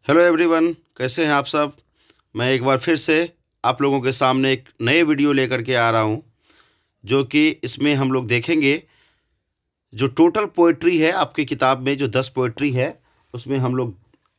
Hello everyone, कैसे हैं आप सब। मैं एक बार फिर से आप लोगों के सामने एक नए वीडियो लेकर के आ रहा हूं, जो कि इसमें हम लोग देखेंगे जो टोटल पोएट्री है आपकी किताब में। जो 10 पोएट्री है उसमें हम लोग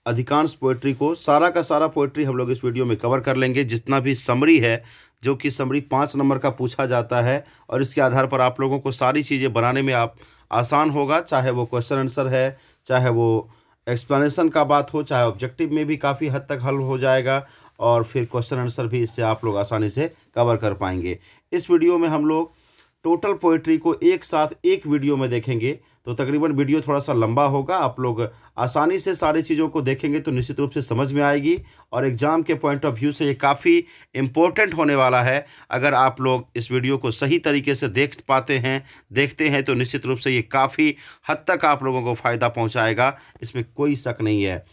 अधिकांश पोएट्री को, सारा का सारा पोएट्री हम लोग इस वीडियो में कवर कर लेंगे। जितना भी समरी है, जो कि समरी 5 नंबर का पूछा जाता है, और इसके आधार पर आप लोगों को सारी चीज़ें बनाने में आप आसान होगा। चाहे वो क्वेश्चन आंसर है, चाहे वो एक्सप्लेनेशन का बात हो, चाहे ऑब्जेक्टिव में भी काफ़ी हद तक हल हो जाएगा, और फिर क्वेश्चन आंसर भी इससे आप लोग आसानी से कवर कर पाएंगे। इस वीडियो में हम लोग टोटल पोएट्री को एक साथ एक वीडियो में देखेंगे, तो तकरीबन वीडियो थोड़ा सा लंबा होगा। आप लोग आसानी से सारी चीज़ों को देखेंगे तो निश्चित रूप से समझ में आएगी, और एग्ज़ाम के पॉइंट ऑफ व्यू से ये काफ़ी इम्पोर्टेंट होने वाला है। अगर आप लोग इस वीडियो को सही तरीके से देखते हैं तो निश्चित रूप से ये काफ़ी हद तक आप लोगों को फ़ायदा पहुँचाएगा, इसमें कोई शक नहीं है।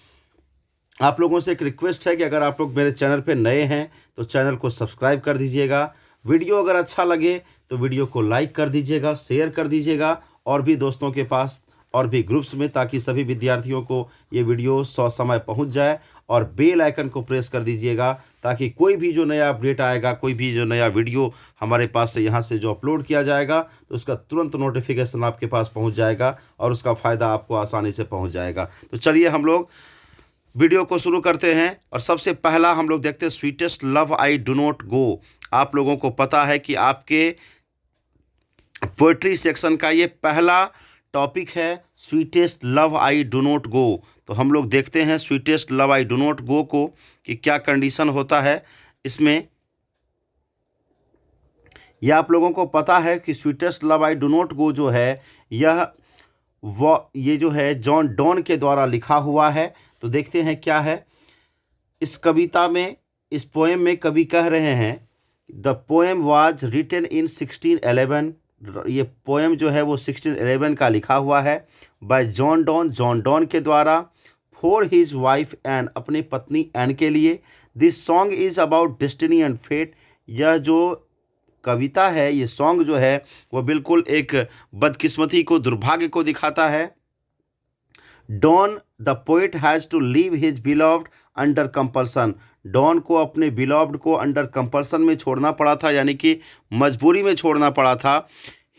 आप लोगों से एक रिक्वेस्ट है कि अगर आप लोग मेरे चैनल पे नए हैं तो चैनल को सब्सक्राइब कर दीजिएगा। वीडियो अगर अच्छा लगे तो वीडियो को लाइक कर दीजिएगा, शेयर कर दीजिएगा, और भी दोस्तों के पास और भी ग्रुप्स में, ताकि सभी विद्यार्थियों को ये वीडियो समय पहुंच जाए। और बेल आइकन को प्रेस कर दीजिएगा, ताकि कोई भी जो नया अपडेट आएगा, कोई भी जो नया वीडियो हमारे पास से यहाँ से जो अपलोड किया जाएगा, तो उसका तुरंत नोटिफिकेशन आपके पास पहुँच जाएगा, और उसका फ़ायदा आपको आसानी से पहुँच जाएगा। तो चलिए हम लोग वीडियो को शुरू करते हैं। और सबसे पहला हम लोग देखते हैं sweetest love I do not go. आप लोगों को पता है कि आपके पोएट्री सेक्शन का ये पहला टॉपिक है, sweetest love I do not go. तो हम लोग देखते हैं sweetest love I do not go को कि क्या कंडीशन होता है इसमें। यह आप लोगों को पता है कि sweetest love I do not go जो है, ये जो है जॉन डॉन के द्वारा लिखा हुआ है। तो देखते हैं क्या है इस कविता में। इस पोएम में कवि कह रहे हैं, the poem was written in 1611। ये पोएम जो है वो 1611 का लिखा हुआ है, bye John Donne, John Donne के द्वारा, फॉर हिज वाइफ एन, अपनी पत्नी एन के लिए। This song is about destiny and fate. यह जो कविता है, ये सॉन्ग जो है वो बिल्कुल एक बदकिस्मती को, दुर्भाग्य को दिखाता है। Donne the poet has to leave his beloved under compulsion. Donne को अपने बिलव्ड को अंडर कंपल्सन में छोड़ना पड़ा था, यानी कि मजबूरी में छोड़ना पड़ा था।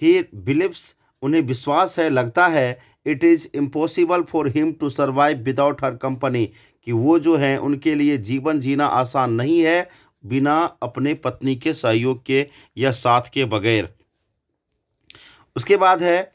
ही बिलीव्स, उन्हें विश्वास है, लगता है, it is impossible for him to survive without her company, कि वो जो है उनके लिए जीवन जीना आसान नहीं है बिना अपने पत्नी के सहयोग के या साथ के बगैर। उसके बाद है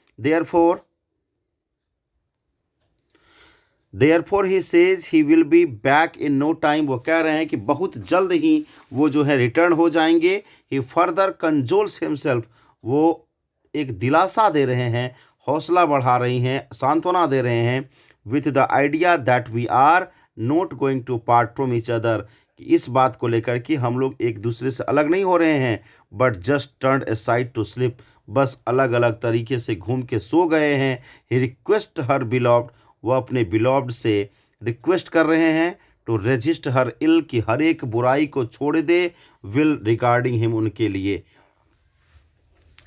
therefore he says he will be back in no time. वो कह रहे हैं कि बहुत जल्द ही वो जो है रिटर्न हो जाएंगे। ही फर्दर कंजोल्स हिमसेल्फ, वो एक दिलासा दे रहे हैं, हौसला बढ़ा रही हैं, सांत्वना दे रहे हैं, with the idea that we are not going to part from each other, कि इस बात को लेकर कि हम लोग एक दूसरे से अलग नहीं हो रहे हैं, but just turn aside to sleep, बस अलग अलग तरीके से घूम के सो गए हैं। ही रिक्वेस्ट हर बिलव्ड, वो अपने बिलव्ड से रिक्वेस्ट कर रहे हैं, टू रेजिस्ट हर इल, की हर एक बुराई को छोड़ दे, विल रिगार्डिंग हिम, उनके लिए।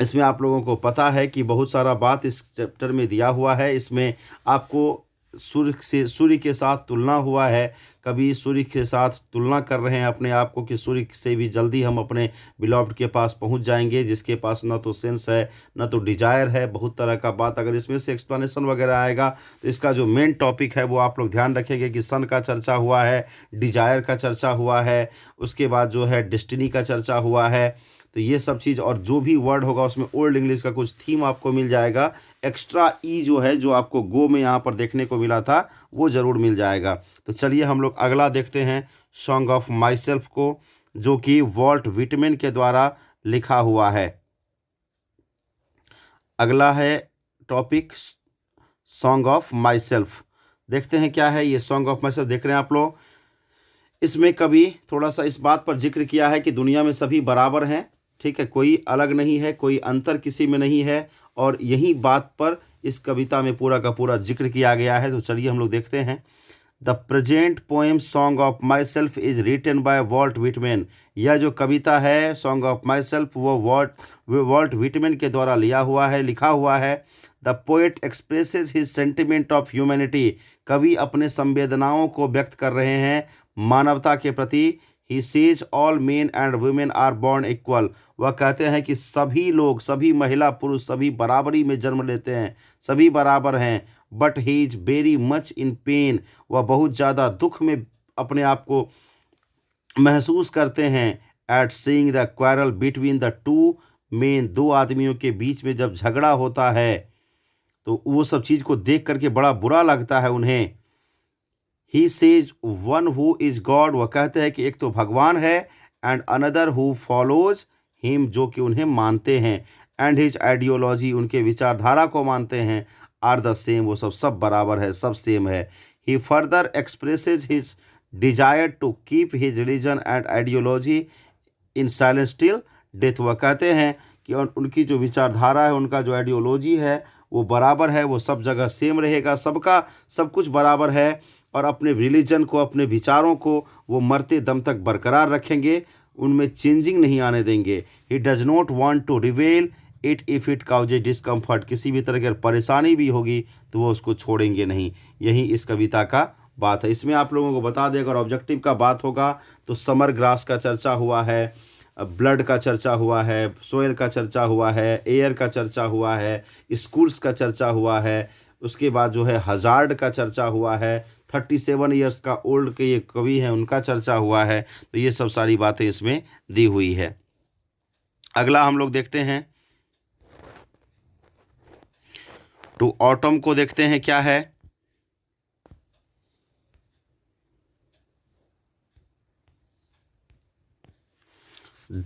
इसमें आप लोगों को पता है कि बहुत सारा बात इस चैप्टर में दिया हुआ है। इसमें आपको सूर्य के साथ तुलना हुआ है। कभी सूर्य के साथ तुलना कर रहे हैं अपने आप को कि सूर्य से भी जल्दी हम अपने बिलव्ड के पास पहुंच जाएंगे, जिसके पास ना तो सेंस है ना तो डिजायर है। बहुत तरह का बात, अगर इसमें से एक्सप्लेनेशन वगैरह आएगा तो इसका जो मेन टॉपिक है वो आप लोग ध्यान रखेंगे कि सन का चर्चा हुआ है, डिजायर का चर्चा हुआ है, उसके बाद जो है डेस्टिनी का चर्चा हुआ है। तो ये सब चीज़, और जो भी वर्ड होगा उसमें ओल्ड इंग्लिश का कुछ थीम आपको मिल जाएगा। एक्स्ट्रा ई जो है, जो आपको गो में यहाँ पर देखने को मिला था, वो ज़रूर मिल जाएगा। तो चलिए हम लोग अगला देखते हैं, सॉन्ग ऑफ माई सेल्फ को, जो कि वॉल्ट विटमैन के द्वारा लिखा हुआ है। अगला है topic song of my self. देखते हैं क्या है ये सॉन्ग ऑफ माई सेल्फ। देख रहे हैं आप लोग, इसमें कभी थोड़ा सा इस बात पर जिक्र किया है कि दुनिया में सभी बराबर हैं, ठीक है, कोई अलग नहीं है, कोई अंतर किसी में नहीं है, और यही बात पर इस कविता में पूरा का पूरा जिक्र किया गया है। तो चलिए हम लोग देखते हैं। The present poem Song of Myself is written by Walt Whitman. यह जो कविता है सॉन्ग ऑफ माई सेल्फ, वो वॉल्ट विटमैन के द्वारा लिखा हुआ है। The poet expresses his sentiment of humanity, कवि अपने संवेदनाओं को व्यक्त कर रहे हैं मानवता के प्रति। He says all men and women are born equal, वह कहते हैं कि सभी लोग, सभी महिला पुरुष सभी बराबरी में जन्म लेते हैं, सभी बराबर हैं। But he is very much in pen, वह बहुत ज़्यादा दुख में अपने आप को महसूस करते हैं। At seeing the quarrel between the two men, दो आदमियों के बीच में जब झगड़ा होता है तो वो सब चीज़ को देख करके बड़ा बुरा लगता है उन्हें। He says one who is God, वह कहते हैं कि एक तो भगवान है, and another who follows him, जो कि उन्हें मानते हैं, एंड हिज आइडियोलॉजी, उनके विचारधारा को मानते हैं, आर द सेम, वो सब बराबर है, सब सेम है। He further expresses his desire to keep his religion and ideology in silence till death, वह कहते हैं कि उनकी जो विचारधारा है, उनका जो आइडियोलॉजी है वो बराबर है, वो सब जगह सेम रहेगा, सबका सब कुछ बराबर है, और अपने रिलीजन को, अपने विचारों को वो मरते दम तक बरकरार रखेंगे, उनमें चेंजिंग नहीं आने देंगे। He does not want to reveal it if it causes discomfort, किसी भी तरह की परेशानी भी होगी तो वो उसको छोड़ेंगे नहीं। यही इस कविता का बात है। इसमें आप लोगों को बता दें, अगर ऑब्जेक्टिव का बात होगा तो समर ग्रास का चर्चा हुआ है, ब्लड का चर्चा हुआ है, सोयल का चर्चा हुआ है, एयर का चर्चा हुआ है, स्कूल्स का चर्चा हुआ है, उसके बाद जो है हजार्ड का चर्चा हुआ है, 37 ईयर्स का ओल्ड के ये कवि हैं उनका चर्चा हुआ है। तो ये सब सारी बातें इसमें दी हुई है। अगला हम लोग देखते हैं टू ऑटम को, देखते हैं क्या है।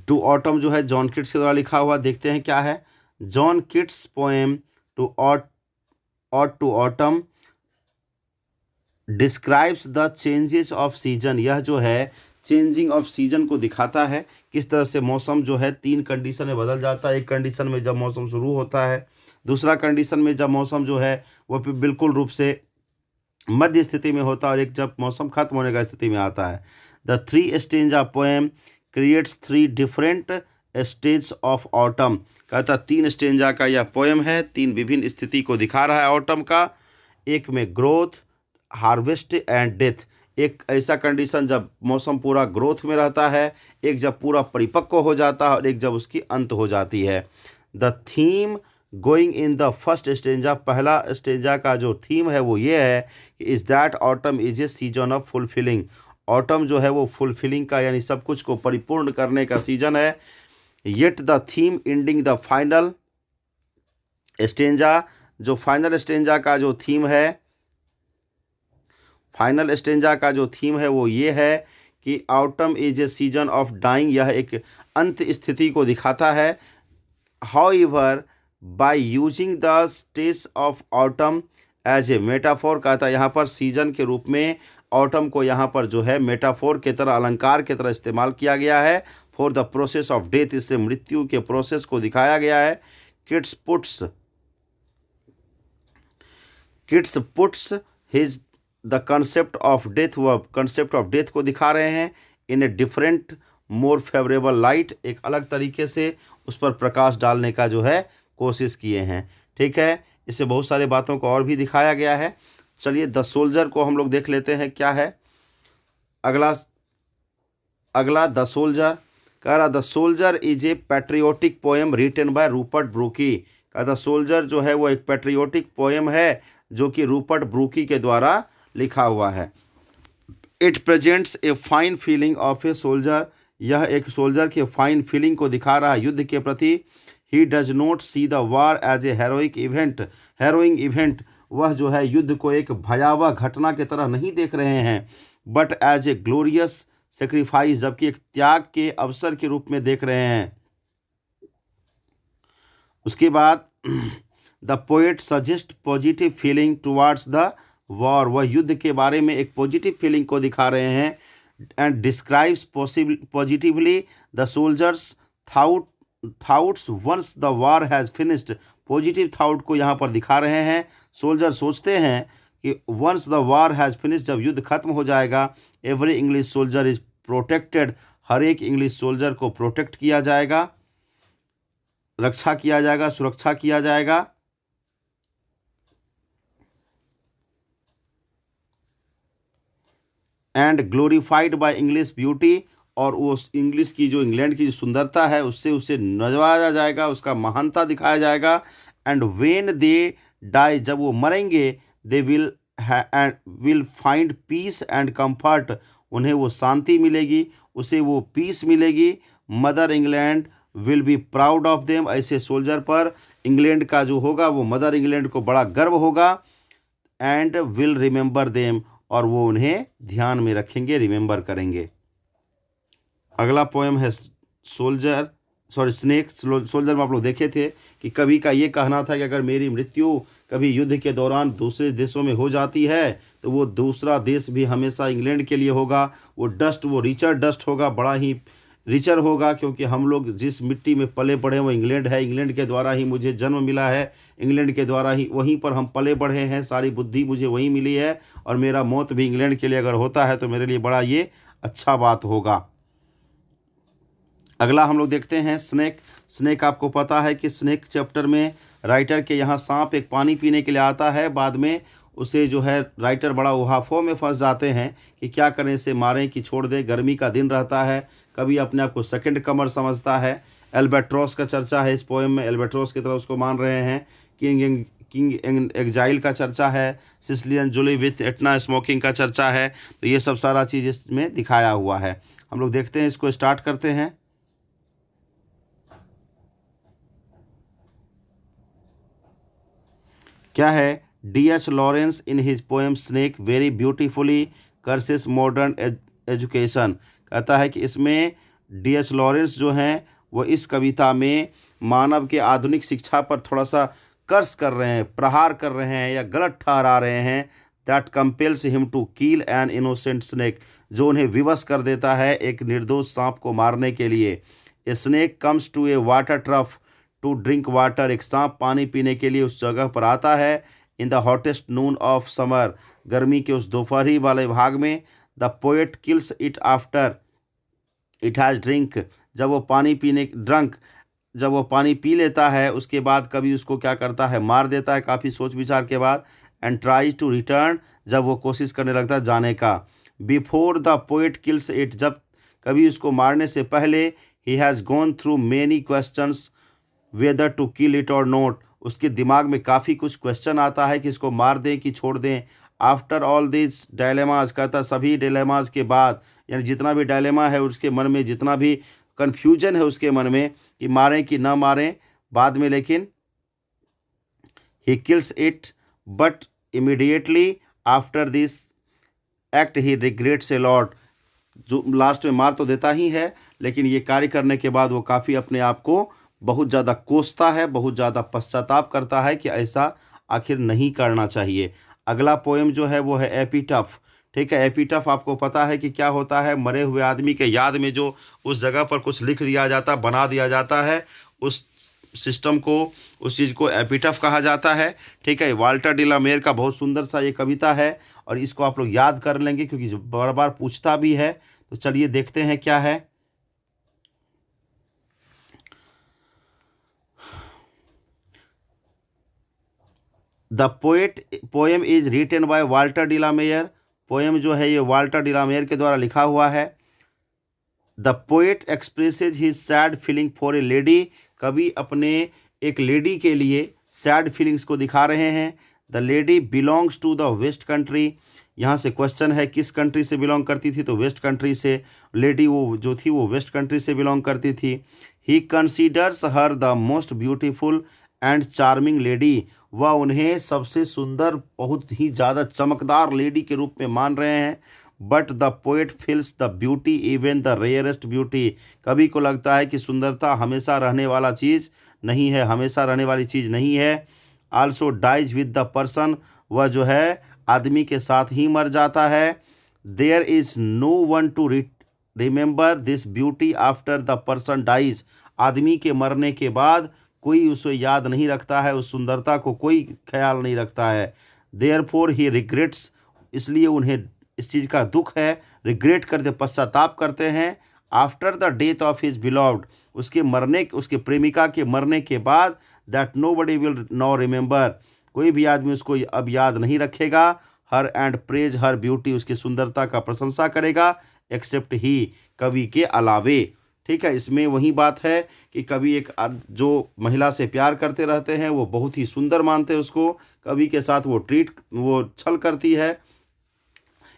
टू ऑटम जो है जॉन किट्स के द्वारा लिखा हुआ, देखते हैं क्या है। John Keats poem to to autumn describes the changes of season, यह जो है चेंजिंग ऑफ सीजन को दिखाता है, किस तरह से मौसम जो है 3 कंडीशन में बदल जाता है। एक कंडीशन में जब मौसम शुरू होता है, दूसरा कंडीशन में जब मौसम जो है वह बिल्कुल रूप से मध्य स्थिति में होता है, और एक जब मौसम खत्म होने का स्थिति में आता है। The 3 stanza poem creates 3 different stage of autumn, कहता 3 स्टेंजा का यह पोएम है, 3 विभिन्न स्थिति को दिखा रहा है ऑटम का। एक में ग्रोथ, हार्वेस्ट एंड डेथ, एक ऐसा कंडीशन जब मौसम पूरा ग्रोथ में रहता है, एक जब पूरा परिपक्व हो जाता है, और एक जब उसकी अंत हो जाती है। The theme going in the first stanza, पहला स्टेंजा का जो थीम है वो ये है कि is that autumn is a season of fulfilling, autumn जो है वो फुलफिलिंग का, यानी सब कुछ को परिपूर्ण करने का सीजन है। Yet the theme ending the final stanza, जो फाइनल स्टेंजा का जो थीम है, फाइनल स्टेंजा का जो थीम है वो ये है कि autumn is a season of dying, यह एक अंत स्थिति को दिखाता है। However by using the stage of autumn as a metaphor, कहता है यहाँ पर सीजन के रूप में ऑटम को यहाँ पर जो है मेटाफोर के तरह, अलंकार के तरह इस्तेमाल किया गया है। For the process of death, इससे मृत्यु के प्रोसेस को दिखाया गया है। Keats puts his the concept of death, वह कंसेप्ट ऑफ डेथ को दिखा रहे हैं in a different more favourable light, एक अलग तरीके से उस पर प्रकाश डालने का जो है कोशिश किए हैं। ठीक है, इससे बहुत सारी बातों को और भी दिखाया गया है। चलिए द सोल्जर को हम लोग देख लेते हैं क्या है। अगला द सोल्जर कह रहा, the soldier is a patriotic poem written by Rupert Brooke, कहा द सोल्जर जो है वो एक पैट्रियोटिक पोएम है जो कि रूपर्ट ब्रूकी के द्वारा लिखा हुआ है। It presents a fine feeling of a soldier, यह एक सोल्जर के फाइन फीलिंग को दिखा रहा है युद्ध के प्रति। He does not see the war as a heroic event, वह जो है युद्ध को एक भयावह घटना की तरह नहीं देख रहे हैं, but as a glorious sacrifice, जबकि एक त्याग के अवसर के रूप में देख रहे हैं। उसके बाद the poet suggest positive feeling towards the war, वह युद्ध के बारे में एक पॉजिटिव फीलिंग को दिखा रहे हैं। And describes positively the soldier's thoughts once the war has finished, positive thought को यहाँ पर दिखा रहे हैं। सोल्जर सोचते हैं कि once the war has finished, जब युद्ध खत्म हो जाएगा, every English soldier is protected, हर एक इंग्लिश सोल्जर को प्रोटेक्ट किया जाएगा, रक्षा किया जाएगा, सुरक्षा किया जाएगा। And glorified by English beauty, और वो इंग्लिश की जो इंग्लैंड की जो सुंदरता है उससे उसे नजवाया जाएगा, उसका महानता दिखाया जाएगा। एंड वेन दे डाई, जब वो मरेंगे, they will find peace and comfort, उन्हें वो शांति मिलेगी, उसे वो पीस मिलेगी। Mother England will be proud of them, ऐसे सोल्जर पर इंग्लैंड का जो होगा वो मदर इंग्लैंड को बड़ा गर्व होगा। एंड विल रिमेंबर देम, और वो उन्हें ध्यान में रखेंगे, रिमेंबर करेंगे। अगला पोएम है सोल्जर, सॉरी स्नेक। सोल्जर में आप लोग देखे थे कि कवि का ये कहना था कि अगर मेरी मृत्यु कभी युद्ध के दौरान दूसरे देशों में हो जाती है तो वो दूसरा देश भी हमेशा इंग्लैंड के लिए होगा। वो डस्ट, वो रिचर डस्ट होगा, बड़ा ही रिचर होगा, क्योंकि हम लोग जिस मिट्टी में पले बढ़े वो इंग्लैंड है। इंग्लैंड के द्वारा ही मुझे जन्म मिला है, इंग्लैंड के द्वारा ही वहीं पर हम पले बढ़े हैं, सारी बुद्धि मुझे वहीं मिली है, और मेरा मौत भी इंग्लैंड के लिए अगर होता है तो मेरे लिए बड़ा ये अच्छा बात होगा। अगला हम लोग देखते हैं स्नेक। स्नेक आपको पता है कि स्नेक चैप्टर में राइटर के यहाँ सांप एक पानी पीने के लिए आता है, बाद में उसे जो है राइटर बड़ा उहाफों में फंस जाते हैं कि क्या करें, इसे मारें कि छोड़ दें। गर्मी का दिन रहता है, कभी अपने आप को सेकंड कमर समझता है। एल्बेट्रॉस का चर्चा है इस पोएम में, एल्बेट्रॉस की तरह उसको मान रहे हैं। किंग एग्जाइल का चर्चा है, Sicilian July with Etna smoking का चर्चा है। तो ये सब सारा चीज़ इसमें दिखाया हुआ है। हम लोग देखते हैं, इसको स्टार्ट करते हैं। क्या है? D.H. Lawrence in his poem snake very beautifully curses modern education, कहता है कि इसमें D.H. लॉरेंस जो हैं वो इस कविता में मानव के आधुनिक शिक्षा पर थोड़ा सा कर्स कर रहे हैं, प्रहार कर रहे हैं या गलत ठहरा रहे हैं। That compels him to kill an innocent snake, जो उन्हें विवश कर देता है एक निर्दोष सांप को मारने के लिए। A snake comes to a water trough to drink water, एक सांप पानी पीने के लिए उस जगह पर आता है। In the hottest Noon of summer, गर्मी के उस दोपहरी वाले भाग में। The poet kills it after it has drink, जब वो पानी पीने ड्रंक जब वो पानी पी लेता है उसके बाद कभी उसको क्या करता है, मार देता है काफ़ी सोच विचार के बाद। एंड ट्राइज टू रिटर्न, जब वो कोशिश करने लगता है जाने का। Before the poet kills it, जब कभी उसको मारने से पहले, he has gone through many questions whether to kill it और नॉट, उसके दिमाग में काफ़ी कुछ क्वेश्चन आता है कि इसको मार दें कि छोड़ दें। आफ्टर ऑल दिस डायलेमाज, कहता सभी डायलेमाज के बाद, यानी जितना भी डायलेमा है उसके मन में, जितना भी कन्फ्यूजन है उसके मन में कि मारें कि ना मारें, बाद में लेकिन he kills it, but immediately after this act he regrets a lot, जो लास्ट में मार तो देता ही है लेकिन ये कार्य करने के बाद वो काफ़ी अपने आप को बहुत ज़्यादा कोसता है, बहुत ज़्यादा पश्चाताप करता है कि ऐसा आखिर नहीं करना चाहिए। अगला पोएम जो है वो है एपिटफ। ठीक है, एपिटफ आपको पता है कि क्या होता है, मरे हुए आदमी के याद में जो उस जगह पर कुछ लिख दिया जाता, बना दिया जाता है, उस सिस्टम को, उस चीज़ को एपिटफ कहा जाता है। ठीक है, वाल्टर डी ला मेयर का बहुत सुंदर सा ये कविता है और इसको आप लोग याद कर लेंगे क्योंकि बार बार पूछता भी है। तो चलिए देखते हैं क्या है। The poem is written by Walter de la Mare, poem जो है ये वाल्टर डी ला मेयर के द्वारा लिखा हुआ है। The poet expresses his sad feeling for a lady, कवि अपने एक लेडी के लिए सैड फीलिंग्स को दिखा रहे हैं। The lady belongs to the west country, यहाँ से क्वेश्चन है किस कंट्री से बिलोंग करती थी, तो वेस्ट कंट्री से। लेडी वो जो थी वो वेस्ट कंट्री से बिलोंग करती थी। He considers her the most beautiful and charming lady, वह उन्हें सबसे सुंदर, बहुत ही ज़्यादा चमकदार लेडी के रूप में मान रहे हैं। But the poet feels the beauty even the rarest beauty, कवि को लगता है कि सुंदरता हमेशा रहने वाला चीज़ नहीं है, हमेशा रहने वाली चीज़ नहीं है। Also dies with the person, वह जो है आदमी के साथ ही मर जाता है। There is no one to remember this beauty after the person dies, आदमी के मरने के बाद कोई उसे याद नहीं रखता है, उस सुंदरता को कोई ख्याल नहीं रखता है। देयरफॉर ही रिग्रेट्स, इसलिए उन्हें इस चीज़ का दुख है, रिग्रेट करते, पश्चाताप करते हैं। After the death of his beloved, उसके मरने, उसके प्रेमिका के मरने के बाद, that nobody will now remember, कोई भी आदमी उसको अब याद नहीं रखेगा। Her and praise her beauty, उसकी सुंदरता का प्रशंसा करेगा, एक्सेप्ट ही, कवि के अलावे। ठीक है, इसमें वही बात है कि कवि एक जो महिला से प्यार करते रहते हैं वो बहुत ही सुंदर मानते हैं उसको, कवि के साथ वो छल करती है।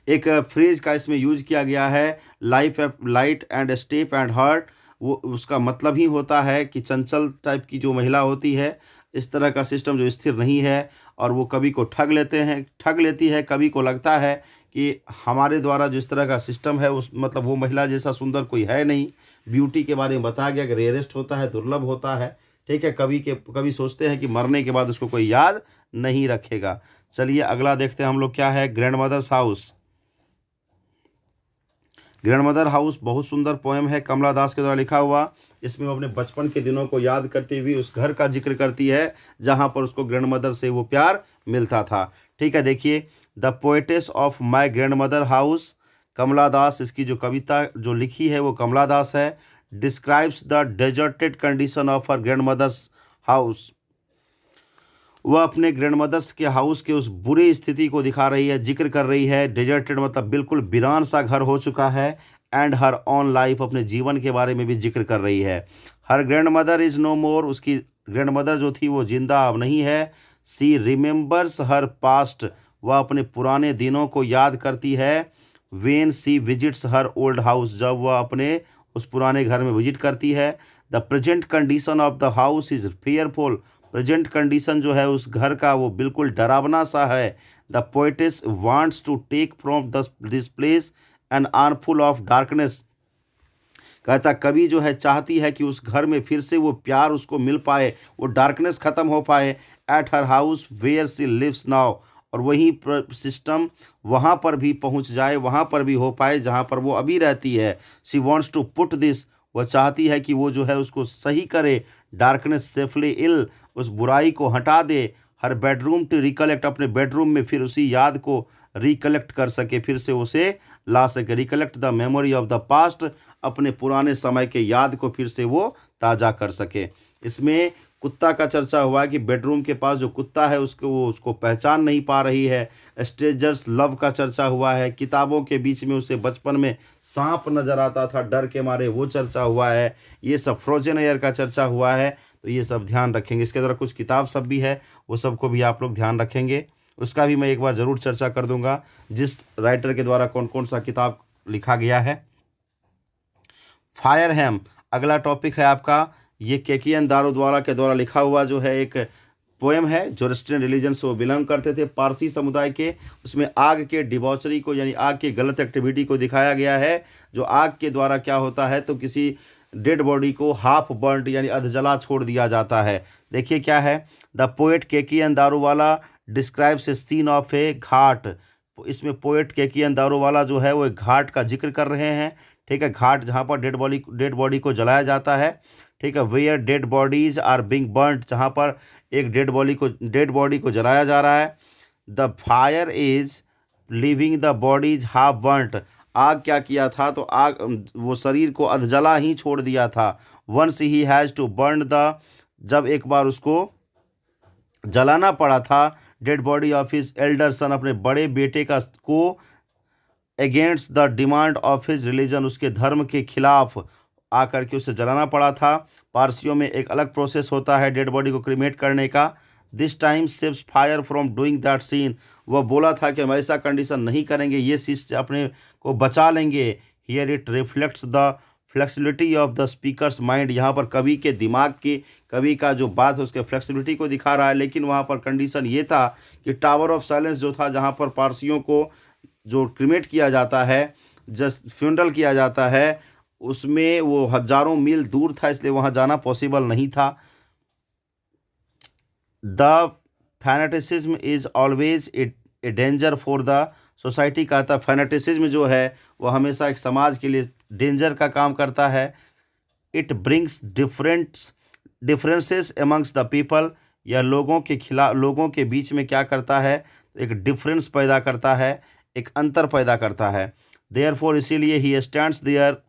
एक फ्रेज का इसमें यूज किया गया है, life light and step and heart, वो उसका मतलब ही होता है कि चंचल टाइप की जो महिला होती है, इस तरह का सिस्टम जो स्थिर नहीं है, और वो कवि को ठग लेती है। कवि को लगता है कि हमारे द्वारा जिस तरह का सिस्टम है उस मतलब वो महिला जैसा सुंदर कोई है नहीं। ब्यूटी के बारे में बताया गया कि रेयरेस्ट होता है, दुर्लभ होता है। ठीक है, कवि सोचते हैं कि मरने के बाद उसको कोई याद नहीं रखेगा। चलिए अगला देखते हैं हम लोग क्या है, grandmother's house. Grandmother house बहुत सुंदर पोएम है, कमला दास के द्वारा लिखा हुआ। इसमें वो अपने बचपन के दिनों को याद करते हुए उस घर का जिक्र करती है जहाँ पर उसको ग्रैंड मदर से वो प्यार मिलता था। ठीक है, देखिए, the poetess of my grandmother house, Kamala Das, इसकी जो कविता जो लिखी है वो कमला दास है। Describes the deserted condition of her grandmother's house, वह अपने ग्रैंड मदर्स के हाउस के उस बुरी स्थिति को दिखा रही है, जिक्र कर रही है। डेजर्टेड मतलब बिल्कुल वीरान सा घर हो चुका है। एंड हर ऑन लाइफ, अपने जीवन के बारे में भी जिक्र कर रही है। हर ग्रैंड मदर इज़ नो मोर, उसकी ग्रैंड मदर जो थी वो जिंदा अब नहीं है। सी रिमेंबर्स हर पास्ट, वह अपने पुराने दिनों को याद करती है। When she visits her old house, जब वह अपने उस पुराने घर में विजिट करती है। The present condition of the house is fearful, present condition जो है उस घर का वो बिल्कुल डरावना सा है। The poetess wants to take from this place an armful of darkness, कहता कवि जो है चाहती है कि उस घर में फिर से वो प्यार उसको मिल पाए, वो डार्कनेस खत्म हो पाए। At her house where she lives now, और वही सिस्टम वहाँ पर भी पहुँच जाए, वहाँ पर भी हो पाए जहाँ पर वो अभी रहती है। She wants to put this, वह चाहती है कि वो जो है उसको सही करे। डार्कनेस सेफली इल, उस बुराई को हटा दे। हर बेडरूम टू रिकलेक्ट, अपने बेडरूम में फिर उसी याद को रिकलेक्ट कर सके, फिर से उसे ला सके। Recollect the memory of the past, अपने पुराने समय के याद को फिर से वो ताज़ा कर सके। इसमें कुत्ता का चर्चा हुआ है कि बेडरूम के पास जो कुत्ता है उसको पहचान नहीं पा रही है। स्ट्रेंजर्स लव का चर्चा हुआ है। किताबों के बीच में उसे बचपन में सांप नजर आता था डर के मारे, वो चर्चा हुआ है। ये सब फ्रोजन एयर का चर्चा हुआ है, तो ये सब ध्यान रखेंगे। इसके द्वारा कुछ किताब सब भी है, वो सबको भी आप लोग ध्यान रखेंगे। उसका भी मैं एक बार ज़रूर चर्चा कर दूंगा, जिस राइटर के द्वारा कौन कौन सा किताब लिखा गया है। फायर हैम अगला टॉपिक है आपका। ये केकियन दारोद्वारा के द्वारा लिखा हुआ जो है एक पोएम है। जोरोस्ट्रियन रिलीजन से वो बिलोंग करते थे, पारसी समुदाय के। उसमें आग के डिबॉचरी को यानी आग की गलत एक्टिविटी को दिखाया गया है। जो आग के द्वारा क्या होता है तो किसी डेड बॉडी को हाफ बर्न्ड यानी अधजला छोड़ दिया जाता है। देखिए क्या है, the poet Keki N Daruwalla describes a scene of a ghat. इसमें पोएट केकियन दारूवाला जो है वो एक घाट का जिक्र कर रहे हैं। ठीक है, घाट जहाँ पर डेड बॉडी को जलाया जाता है। ठीक है, where dead bodies are being burned, जहाँ पर एक डेड बॉडी को जलाया जा रहा है। The fire is living the bodies half burnt, आग क्या किया था तो आग वो शरीर को अधजला ही छोड़ दिया था। Once he has to burn the, जब एक बार उसको जलाना पड़ा था dead body of his elder son, अपने बड़े बेटे का को, against the demand of his religion, उसके धर्म के खिलाफ आकर के उसे जलाना पड़ा था। पारसियों में एक अलग प्रोसेस होता है डेड बॉडी को क्रीमेट करने का। This time saves fire from doing that sin, वह बोला था कि हम ऐसा कंडीशन नहीं करेंगे, ये चीज़ से अपने को बचा लेंगे। Here it reflects the flexibility of the speakers mind, यहाँ पर कवि के दिमाग की, कवि का जो बात है उसके फ्लेक्सिबिलिटी को दिखा रहा है। लेकिन वहाँ पर कंडीशन ये था कि टावर ऑफ साइलेंस जो था, जहाँ पर पारसियों को जो क्रीमेट किया जाता है, जस्ट फ्यूनरल किया जाता है, उसमें वो हजारों मील दूर था, इसलिए वहाँ जाना पॉसिबल नहीं था। The fanaticism is always a danger for the society, कहता है फैनेटिसिज्म जो है वो हमेशा एक समाज के लिए डेंजर का काम करता है। It brings differences amongst the people, यह लोगों के बीच में क्या करता है, एक डिफरेंस पैदा करता है, एक अंतर पैदा करता है। देयरफॉर, इसीलिए he stands there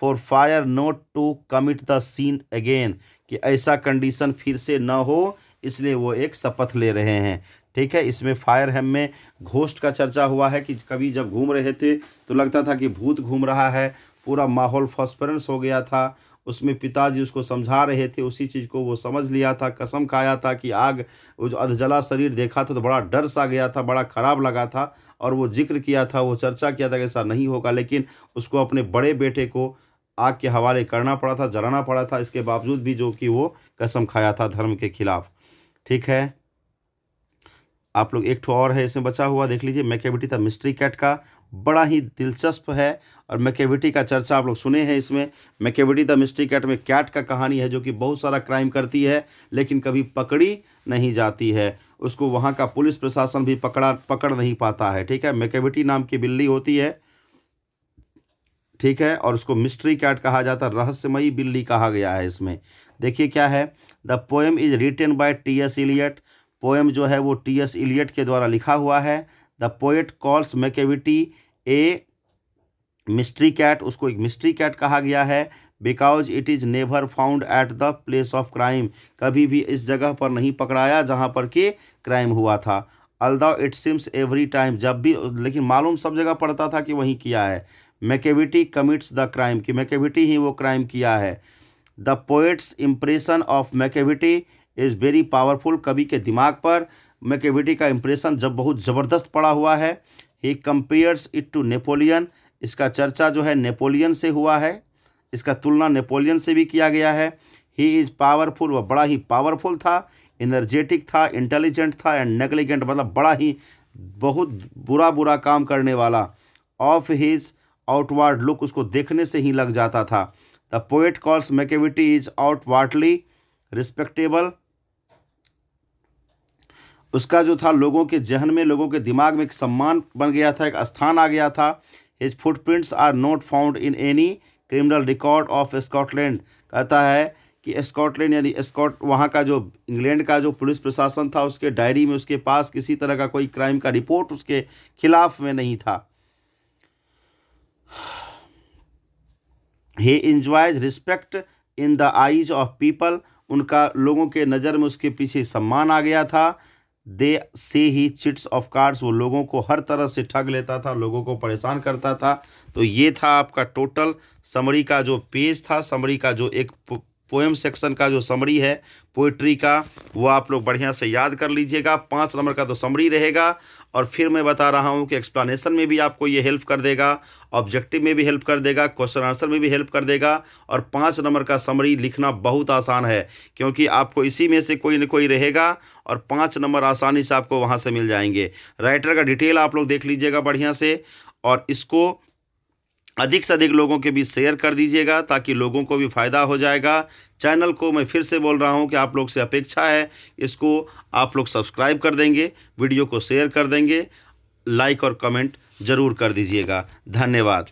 for fire not to commit the sin again, कि ऐसा कंडीशन फिर से न हो, इसलिए वो एक शपथ ले रहे हैं। ठीक है। इसमें फायर हेम में घोस्ट का चर्चा हुआ है कि कभी जब घूम रहे थे तो लगता था कि भूत घूम रहा है, पूरा माहौल फॉस्फोरेंस हो गया था। उसमें पिताजी उसको समझा रहे थे, उसी चीज़ को वो समझ लिया था, कसम खाया था कि आग, वो जो अधजला शरीर देखा था तो बड़ा डर सा गया था, बड़ा ख़राब लगा था। और वो जिक्र किया था, वो चर्चा किया था कि ऐसा नहीं होगा, लेकिन उसको अपने बड़े बेटे को आग के हवाले करना पड़ा था, जलाना पड़ा था, इसके बावजूद भी जो कि वो कसम खाया था धर्म के खिलाफ। ठीक है। आप लोग एक ठो और है इसमें बचा हुआ, देख लीजिए, मैकेविटी द मिस्ट्री कैट का, बड़ा ही दिलचस्प है। और मैकेविटी का चर्चा आप लोग सुने हैं इसमें। मैकेविटी द मिस्ट्री कैट में कैट का कहानी है जो कि बहुत सारा क्राइम करती है लेकिन कभी पकड़ी नहीं जाती है। उसको वहाँ का पुलिस प्रशासन भी पकड़ नहीं पाता है। ठीक है। मैकेविटी नाम की बिल्ली होती है, ठीक है, और उसको मिस्ट्री कैट कहा जाता है, रहस्यमयी बिल्ली कहा गया है इसमें। देखिए क्या है, the poem is written by T S. Eliot. Poem जो है वो टी.एस. इलियट के द्वारा लिखा हुआ है। The poet calls Macavity a mystery cat, उसको एक मिस्ट्री कैट कहा गया है, because it is never found at the place of crime, कभी भी इस जगह पर नहीं पकड़ाया जहाँ पर कि क्राइम हुआ था। Although it seems every time, जब भी, लेकिन मालूम सब जगह पड़ता था कि वहीं किया है। मैकेविटी कमिट्स द क्राइम, कि मैकेविटी ही वो क्राइम किया है। The poets impression of Macavity is very powerful, कवि के दिमाग पर मैकेविटी का इम्प्रेशन जब बहुत ज़बरदस्त पड़ा हुआ है। He compares it to Napoleon, इसका चर्चा जो है नेपोलियन से हुआ है, इसका तुलना नेपोलियन से भी किया गया है। ही इज़ पावरफुल, वह बड़ा ही पावरफुल था, एनर्जेटिक था, इंटेलिजेंट था, एंड नेग्लिजेंट, मतलब बड़ा ही बहुत बुरा काम करने वाला। ऑफ हिज आउटवर्ड लुक, उसको देखने से ही लग जाता था। The poet calls Macavity is outwardly respectable, उसका जो था लोगों के जहन में, लोगों के दिमाग में एक सम्मान बन गया था, एक स्थान आ गया था। His footprints are not found in any criminal record of Scotland, कहता है कि स्कॉटलैंड यानी वहाँ का जो इंग्लैंड का जो पुलिस प्रशासन था उसके डायरी में उसके पास किसी तरह का कोई क्राइम का रिपोर्ट उसके खिलाफ में नहीं था। He enjoys respect in the eyes of people, उनका लोगों के नज़र में उसके पीछे सम्मान आ गया था। दे से ही चिट्स ऑफ कार्ड्स, वो लोगों को हर तरह से ठग लेता था, लोगों को परेशान करता था। तो ये था आपका टोटल समरी का जो पेज था, समरी का जो एक पोएम सेक्शन का जो समरी है पोइट्री का, वो आप लोग बढ़िया से याद कर लीजिएगा। 5 नंबर का तो समरी रहेगा, और फिर मैं बता रहा हूँ कि एक्सप्लेनेशन में भी आपको ये हेल्प कर देगा, ऑब्जेक्टिव में भी हेल्प कर देगा, क्वेश्चन आंसर में भी हेल्प कर देगा। और 5 नंबर का समरी लिखना बहुत आसान है, क्योंकि आपको इसी में से कोई न कोई रहेगा और 5 नंबर आसानी से आपको वहाँ से मिल जाएंगे। राइटर का डिटेल आप लोग देख लीजिएगा बढ़िया से, और इसको अधिक से अधिक लोगों के बीच शेयर कर दीजिएगा ताकि लोगों को भी फ़ायदा हो जाएगा। चैनल को मैं फिर से बोल रहा हूं कि आप लोग से अपेक्षा है इसको आप लोग सब्सक्राइब कर देंगे, वीडियो को शेयर कर देंगे, लाइक और कमेंट ज़रूर कर दीजिएगा। धन्यवाद।